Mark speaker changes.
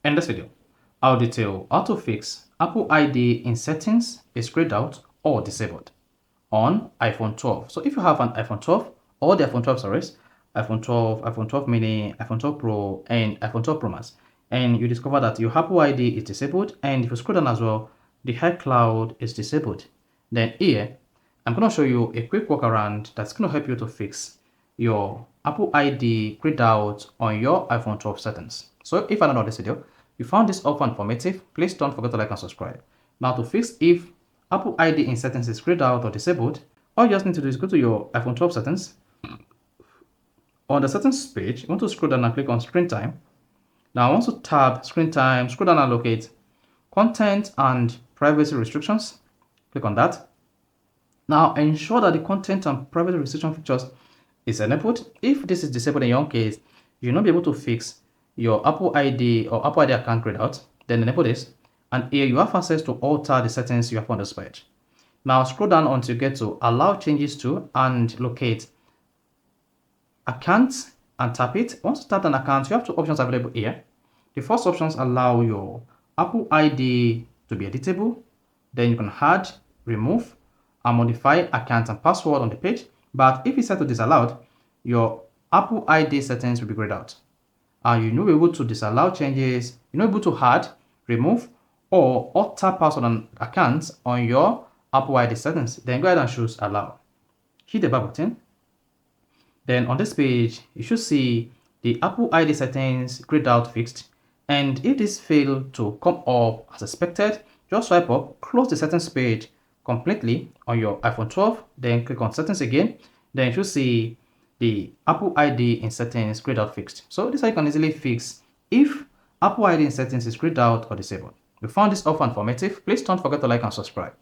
Speaker 1: In this video, I'll detail how to fix Apple ID in settings is grayed out or disabled on iPhone 12. So if you have an iPhone 12 or the iPhone 12 series, iPhone 12, iPhone 12 mini, iPhone 12 Pro, and iPhone 12 Pro Max, and you discover that your Apple ID is disabled, and if you scroll down as well, the iCloud is disabled, then here, I'm going to show you a quick workaround that's going to help you to fix your Apple ID grayed out on your iPhone 12 settings. So if I know this video, you found this helpful and informative, please don't forget to like and subscribe. Now to fix if Apple ID in settings is grayed out or disabled, all you just need to do is go to your iPhone 12 settings. On the settings page, you want to scroll down and click on screen time. Now I want to tab screen time, scroll down and locate content and privacy restrictions. Click on that. Now ensure that the content and privacy restriction features is enabled. If this is disabled in your own case, you'll not be able to fix your Apple ID or Apple ID account grayed out. Then enable this, and here you have access to alter the settings you have on this page. Now scroll down until you get to allow changes to and locate account and tap it. Once you tap an account, you have two options available here. The first options allow your Apple ID to be editable. Then you can add, remove, and modify account and password on the page. But if it's set to disallowed, your Apple ID settings will be grayed out. And you're not able to disallow changes, you're not able to add, remove, or alter password and accounts on your Apple ID settings. Then go ahead and choose allow. Hit the back button. Then on this page, you should see the Apple ID settings grayed out fixed. And if this failed to come up as expected, just swipe up, close the settings page completely on your iPhone 12, then click on settings again. Then you should see the Apple ID in settings grayed out fixed. So this is how you can easily fix if Apple ID in settings is grayed out or disabled. If you found this helpful and informative, please don't forget to like and subscribe.